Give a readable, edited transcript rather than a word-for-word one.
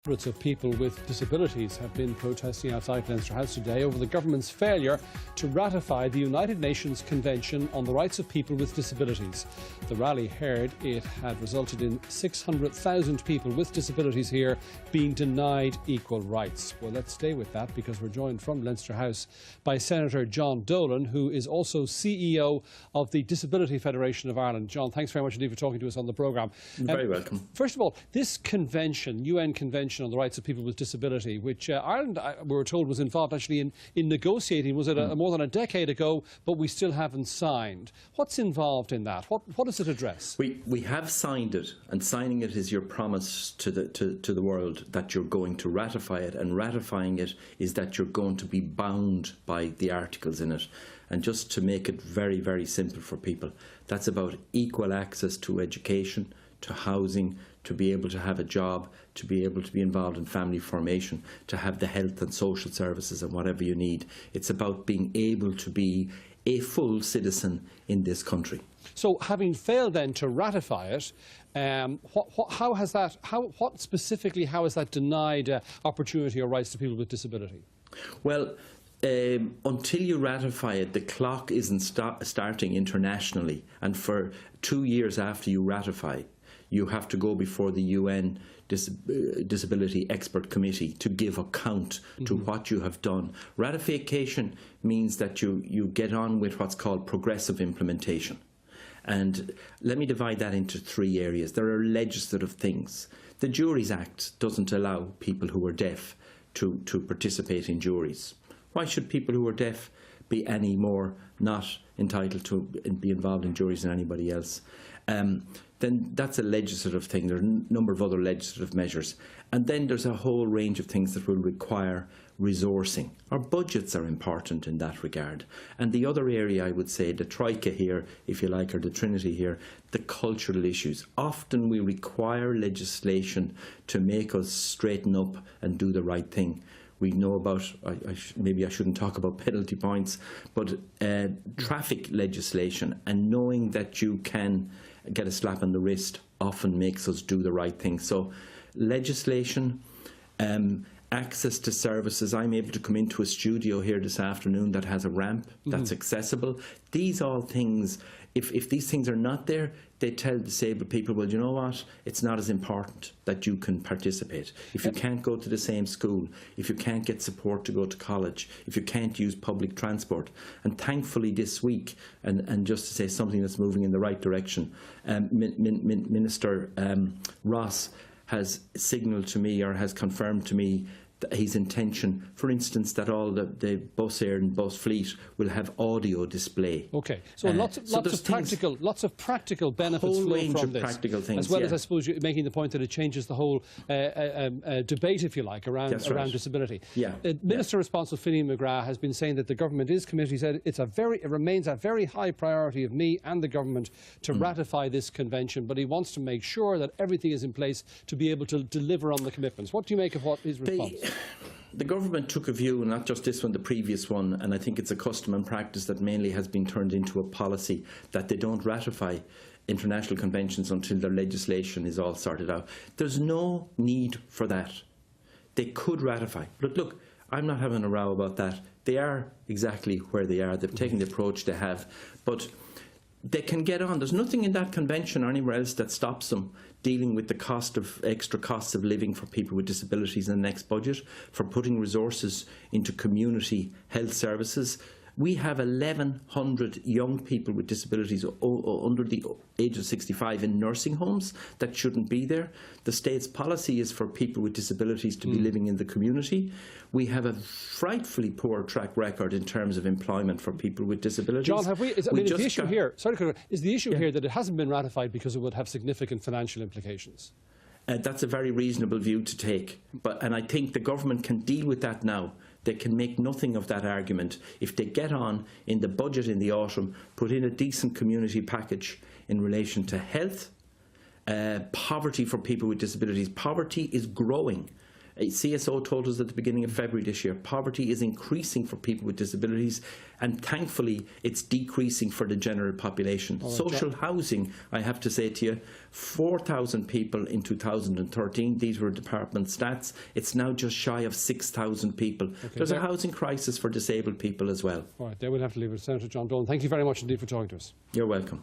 Hundreds of people with disabilities have been protesting outside Leinster House today over the government's failure to ratify the United Nations Convention on the Rights of People with Disabilities. The rally heard it had resulted in 600,000 people with disabilities here being denied equal rights. Well, let's stay with that because we're joined from Leinster House by Senator John Dolan, who is also CEO of the Disability Federation of Ireland. John, thanks very much indeed for talking to us on the programme. You're very welcome. First of all, this convention, UN Convention on the Rights of People with Disability, which Ireland, we were told, was involved actually in negotiating, was it more than a decade ago, but we still haven't signed. What's involved in that? What does it address? We have signed it, and signing it is your promise to the world that you're going to ratify it, and ratifying it is that you're going to be bound by the articles in it. And just to make it very, very simple for people, that's about equal access to education, to housing, to be able to have a job, to be able to be involved in family formation, to have the health and social services and whatever you need. It's about being able to be a full citizen in this country. So, having failed then to ratify it, how has that denied opportunity or rights to people with disability? Well, until you ratify it, the clock isn't starting internationally, and for 2 years after you ratify, you have to go before the UN Disability Expert Committee to give account to what you have done. Ratification means that you get on with what's called progressive implementation. And let me divide that into 3 areas. There are legislative things. The Juries Act doesn't allow people who are deaf to participate in juries. Why should people who are deaf be any more not entitled to be involved in juries than anybody else? Then that's a legislative thing. There are a number of other legislative measures. And then there's a whole range of things that will require resourcing. Our budgets are important in that regard. And the other area, I would say, the troika here, if you like, or the trinity here, the cultural issues. Often we require legislation to make us straighten up and do the right thing. We know about, maybe I shouldn't talk about penalty points, but traffic legislation, and knowing that you can get a slap on the wrist often makes us do the right thing. So legislation, access to services. I'm able to come into a studio here this afternoon that has a ramp that's accessible. These all things, if these things are not there, they tell disabled people, well, you know what, it's not as important that you can participate. If you can't go to the same school, if you can't get support to go to college, if you can't use public transport. And thankfully this week, and just to say something that's moving in the right direction, Minister Ross has signalled to me, or has confirmed to me, his intention, for instance, that all the bus air and bus fleet will have audio display. Okay, so lots of practical benefits flow from this, practical things, as well as, I suppose, you're making the point that it changes the whole debate, if you like, around disability. Yeah. Minister responsible Finian McGrath has been saying that the government is committed. He said it remains a very high priority of me and the government to ratify this convention, but he wants to make sure that everything is in place to be able to deliver on the commitments. What do you make of his response? The government took a view, not just this one, the previous one, and I think it's a custom and practice that mainly has been turned into a policy, that they don't ratify international conventions until their legislation is all sorted out. There's no need for that. They could ratify. But look, I'm not having a row about that. They are exactly where they are. They've taken the approach they have. But they can get on. There's nothing in that convention or anywhere else that stops them dealing with the extra costs of living for people with disabilities in the next budget, for putting resources into community health services. We have 1,100 young people with disabilities under the age of 65 in nursing homes that shouldn't be there. The state's policy is for people with disabilities to be living in the community. We have a frightfully poor track record in terms of employment for people with disabilities. John, is the issue here here that it hasn't been ratified because it would have significant financial implications? That's a very reasonable view to take, and I think the government can deal with that now. They can make nothing of that argument if they get on in the budget in the autumn, put in a decent community package in relation to health, poverty for people with disabilities. Poverty is growing. A CSO told us at the beginning of February this year, poverty is increasing for people with disabilities, and thankfully it's decreasing for the general population. Social housing, I have to say to you, 4,000 people in 2013, these were department stats. It's now just shy of 6,000 people. There's a housing crisis for disabled people as well. All right, there we'll have to leave it. Senator John Dolan, thank you very much indeed for talking to us. You're welcome.